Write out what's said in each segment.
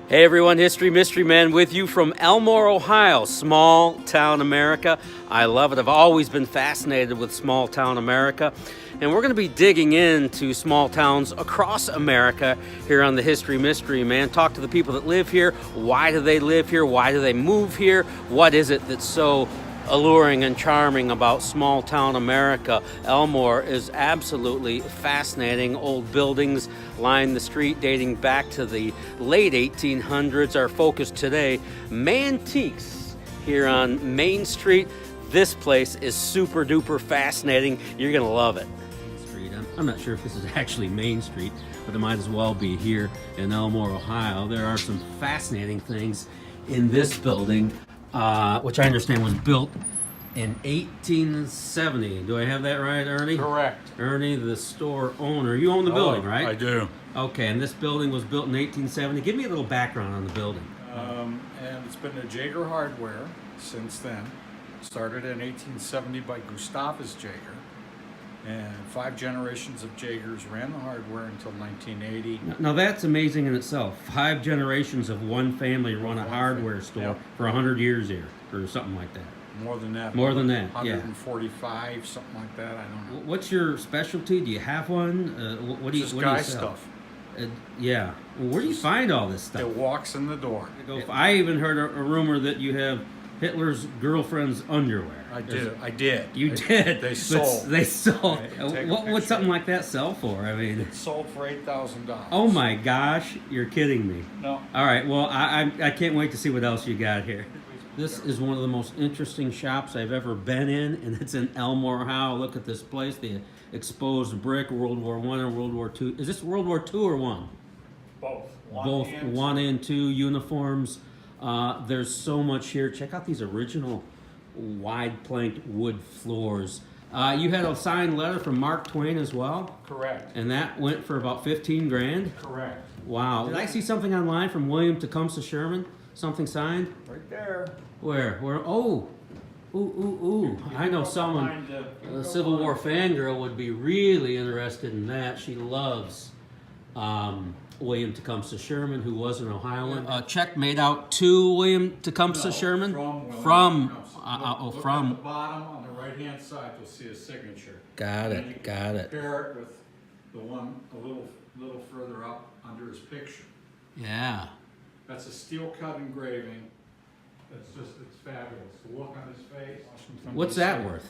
Hey everyone, History Mystery Man with you from Elmore, Ohio, small town America. I love it. I've always been fascinated with small town America. And we're going to be digging into small towns across America here on the History Mystery Man. Talk to the people that live here. Why do they live here? Why do they move here? What is it that's so alluring and charming about small town America? Elmore is absolutely fascinating. Old buildings line the street dating back to the late 1800s. Our focus today, Mantiques here on Main Street. This place is super duper fascinating. You're gonna love it. Main Street. I'm not sure if this is actually Main Street, but it might as well be here in Elmore, Ohio. There are some fascinating things in this building, which I understand was built in 1870. Do I have that right, Ernie? Correct. Ernie, the store owner. You own the building, right? I do. Okay, and this building was built in 1870. Give me a little background on the building. And it's been a Jaeger Hardware since then. Started in 1870 by Gustavus Jaeger. And 5 generations of Jaegers ran the hardware until 1980. Now that's amazing in itself. 5 generations of one family run a hardware store for 100 years here, or something like that. More than that. More than that, yeah. 145, something like that. I don't know. What's your specialty? Do you have one? What do you? Just What do you guy sell? stuff. Yeah. Well, where do you find all this stuff? It walks in the door. I even heard a rumor that you have Hitler's girlfriend's underwear. I did. You did. They sold. They sold. Take a What would picture. something like that sell for? I mean, It sold for $8,000. oh my gosh, you're kidding me. No. All right, well, I can't wait to see what else you got here. This is one of the most interesting shops I've ever been in, and it's in Elmore, Ohio. Look at this place, the exposed brick, World War I and World War II. Is this World War II or one? Both. Both and 1 and 2 uniforms. There's so much here. Check out these original wide planked wood floors. You had a signed letter from Mark Twain as well? Correct. And that went for about 15 grand? Correct. Wow. Did I see something online from William Tecumseh Sherman? Something signed? Right there. Where? Oh. Ooh. I know someone, a Civil War fangirl, would be really interested in that. She loves William Tecumseh Sherman, who was an Ohioan. A check made out to William Tecumseh Sherman? From From Look at the bottom on the right-hand side, you'll see a signature. Got And you it, can got it. compare it with the one a little further up under his picture. Yeah. That's a steel cut engraving. It's fabulous. The look on his face. What's that worth?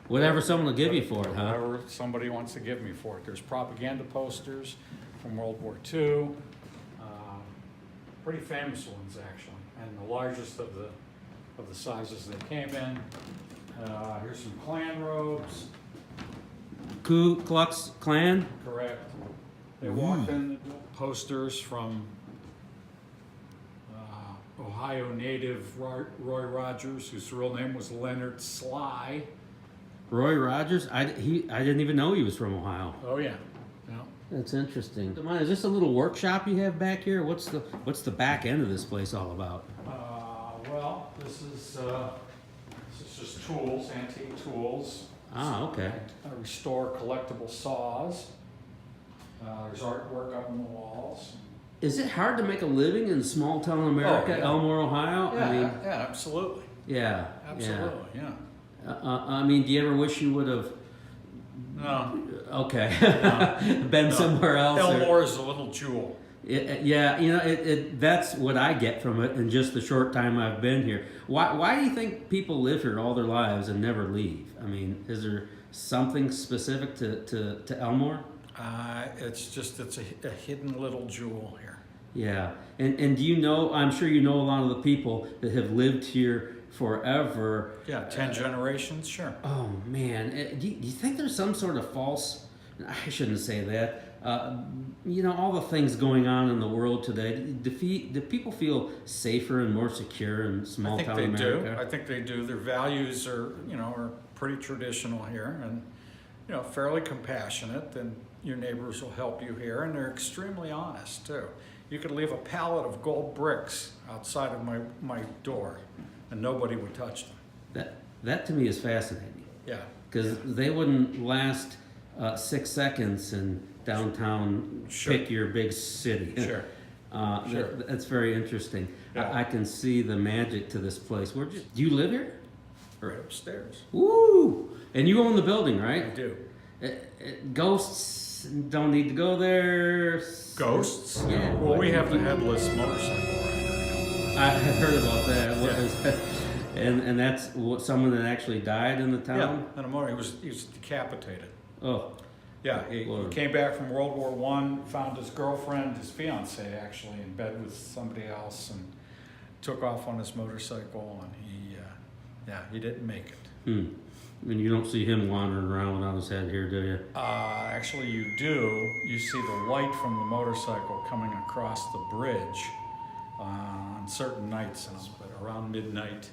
Whatever someone will give you for it, huh? Whatever somebody wants to give me for it. There's propaganda posters from World War II. Pretty famous ones, actually, and the largest of the sizes they came in. Here's some Klan robes. Ku Klux Klan? Correct. They walked in posters from Ohio native Roy Rogers, whose real name was Leonard Sly. Roy Rogers? I didn't even know he was from Ohio. Oh yeah. Yeah. That's interesting. Is this a little workshop you have back here? What's the back end of this place all about? Well, this is just tools, antique tools. Ah, okay. I restore collectible saws. There's artwork up on the walls. Is it hard to make a living in small town America, Oh, yeah. Elmore, Ohio? Yeah, I mean, yeah, absolutely. yeah. Absolutely, yeah. I mean, do you ever wish you would have? No. Okay. No. Been No. somewhere else? or- Elmore is a little jewel. Yeah, that's what I get from it in just the short time I've been here. Why do you think people live here all their lives and never leave? I mean, is there something specific to Elmore? It's a hidden little jewel here. Yeah, and do you know, I'm sure you know a lot of the people that have lived here forever. Yeah, 10 generations, sure. Oh man, do you think there's some sort of false, I shouldn't say that, all the things going on in the world today, do people feel safer and more secure in small town America? I think they do. Their values are pretty traditional here, and fairly compassionate, and your neighbors will help you here, and they're extremely honest too. You could leave a pallet of gold bricks outside of my door, and nobody would touch them. That to me is fascinating. Yeah. Because they wouldn't last 6 seconds in downtown Sure. pick your big city. Sure. Sure. That's very interesting. Yeah. I can see the magic to this place. Do you live here? Right upstairs. Woo! And you own the building, I right? do. Ghosts don't need to go there. Ghosts? Yeah. Well, we have the headless motorcycle rider. I have heard about that. What Yeah. is that? And that's someone that actually died in the Yeah, town? in a motor. He was decapitated. Oh, Yeah, he Lord. came back from World War I, found his girlfriend, his fiance actually, in bed with somebody else, and took off on his motorcycle, and he didn't make it. And you don't see him wandering around without his head here, do you? Actually, you do. You see the light from the motorcycle coming across the bridge on certain nights, but around midnight.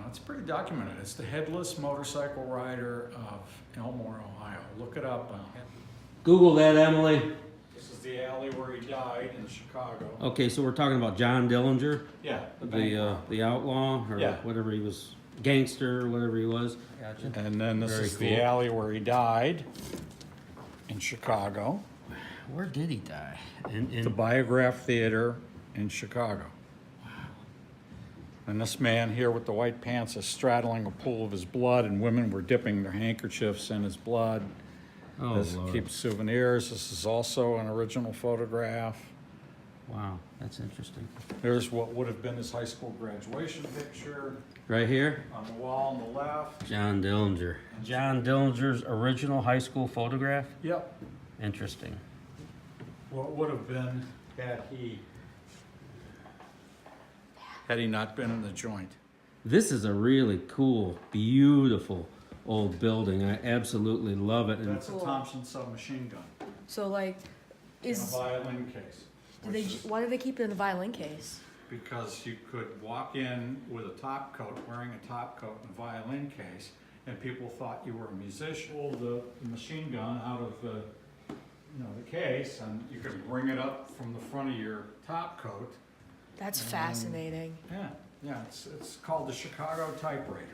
It's pretty documented. It's the headless motorcycle rider of Elmore, Ohio. Look it up. Google that, Emily. This is the alley where he died in Chicago. Okay, so we're talking about John Dillinger, Yeah, the bank. the outlaw, or Yeah. whatever he was, gangster, or whatever he was. Gotcha. And then this Very is cool. the alley where he died in Chicago. Where did he die? The Biograph Theater in Chicago. And this man here with the white pants is straddling a pool of his blood, and women were dipping their handkerchiefs in his blood. Oh, This Lord. keeps souvenirs. This is also an original photograph. Wow, that's interesting. There's what would have been his high school graduation picture Right here, on the wall on the left. John Dillinger. John Dillinger's original high school photograph? Yep. Interesting. What would have been had he not been in the joint. This is a really cool, beautiful old building. I absolutely love it. And That's a Thompson submachine gun So like, in a is violin case. do they? which is- Why do they keep it in the violin case? Because you could walk in with a top coat, wearing a top coat and a violin case, and people thought you were a musician. Pull the machine gun out of the case, and you could bring it up from the front of your top coat. That's fascinating. Yeah, it's called the Chicago typewriter.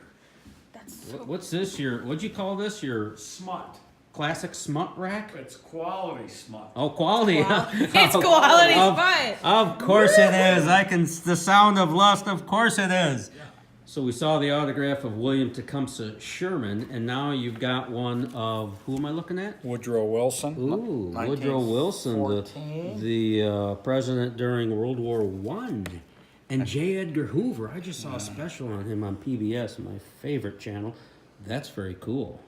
That's so what's this? What'd you call this? Your Smut. classic smut rack? It's quality smut. Oh, quality. It's quality Of- smut. Of course it is. The sound of lust, of course it is. So we saw the autograph of William Tecumseh Sherman, and now you've got one of, who am I looking at? Woodrow Wilson. Ooh, Woodrow Wilson, 1914. the president during World War I. And J. Edgar Hoover. I just saw a special on him on PBS, my favorite channel. That's very cool.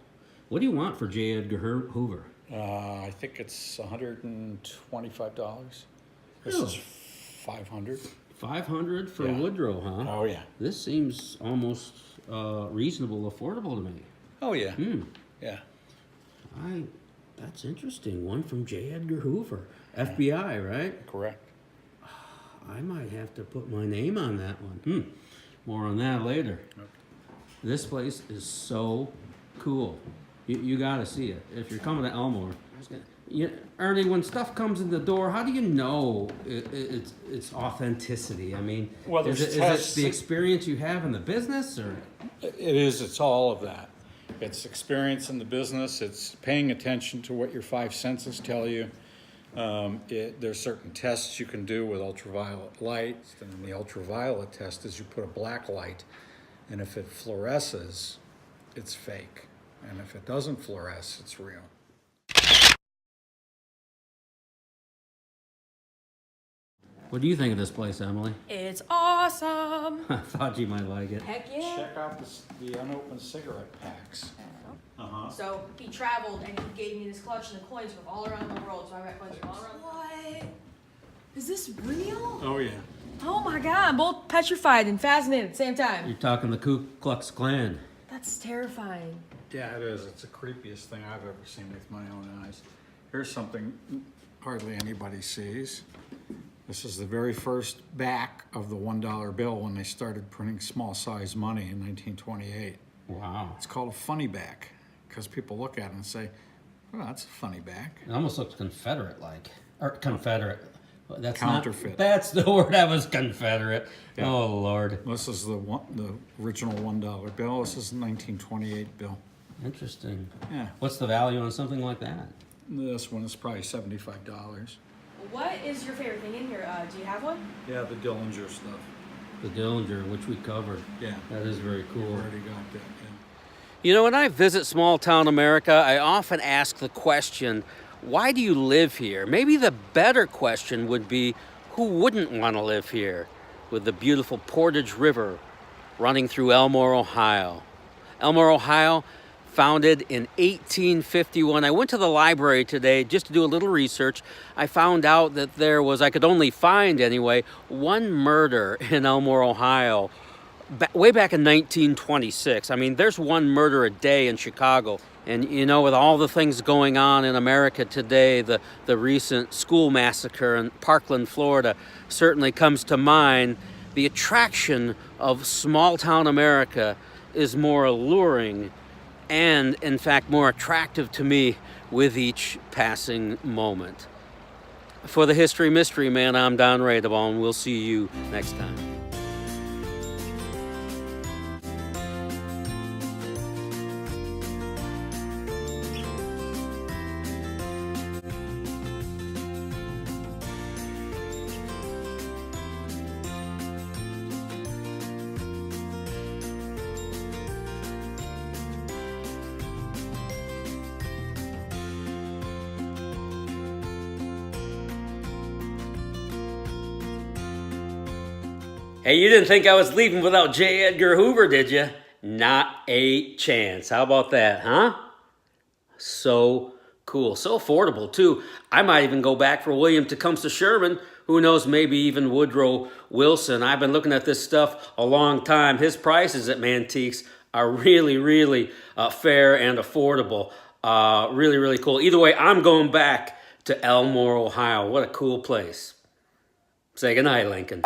What do you want for J. Edgar Hoover? I think it's $125. This Really? is $500. $500 for Yeah. Woodrow, huh? Oh yeah. This seems almost reasonable, affordable to me. Oh yeah. Hmm. Yeah. That's interesting. One from J. Edgar Hoover, FBI, right? Correct. I might have to put my name on that one. More on that later. Okay. This place is so cool. You got to see it if you're coming to Elmore. Ernie, when stuff comes in the door, how do you know it's authenticity? I mean, Well, is there's it tests. the experience you have in the business, or? It is. It's all of that. It's experience in the business. It's paying attention to what your five senses tell you. There's certain tests you can do with ultraviolet light. And the ultraviolet test is you put a black light, and if it fluoresces, it's fake. And if it doesn't fluoresce, it's real. What do you think of this place, Emily? It's awesome. I thought you might like it. Heck yeah. Check out the unopened cigarette packs. Uh-huh. So he traveled and he gave me this collection of coins from all around the world. So I got coins from all around. What? Is this real? Oh yeah. Oh my god, I'm both petrified and fascinated at the same time. You're talking the Ku Klux Klan. That's terrifying. Yeah, it is. It's the creepiest thing I've ever seen with my own eyes. Here's something hardly anybody sees. This is the very first back of the $1 bill when they started printing small size money in 1928. Wow. It's called a funny back because people look at it and say, well, that's a funny back. It almost looks Confederate-like. Or Confederate. That's Counterfeit. Not, that's the word. I was Confederate. Yeah. Oh, Lord. This is the original $1 bill. This is the 1928 bill. Interesting. Yeah. What's the value on something like that? This one is probably $75. What is your favorite thing in here? Do you have one? Yeah, the Dillinger stuff. The Dillinger, which we covered. Yeah. That is very You cool. already got that, yeah. You know, when I visit small town America, I often ask the question, why do you live here? Maybe the better question would be, who wouldn't want to live here? With the beautiful Portage River running through Elmore, Ohio. Elmore, Ohio, founded in 1851. I went to the library today just to do a little research. I found out that there was, I could only find anyway, one murder in Elmore, Ohio, way back in 1926. I mean, there's one murder a day in Chicago. And you know, with all the things going on in America today, the recent school massacre in Parkland, Florida, certainly comes to mind. The attraction of small town America is more alluring and, in fact, more attractive to me with each passing moment. For the History Mystery Man, I'm Don Radeball, and we'll see you next time. Hey, you didn't think I was leaving without J. Edgar Hoover, did you? Not a chance. How about that, huh? So cool. So affordable, too. I might even go back for William Tecumseh Sherman. Who knows, maybe even Woodrow Wilson. I've been looking at this stuff a long time. His prices at Mantiques are really, really fair and affordable. Really, really cool. Either way, I'm going back to Elmore, Ohio. What a cool place. Say goodnight, Lincoln.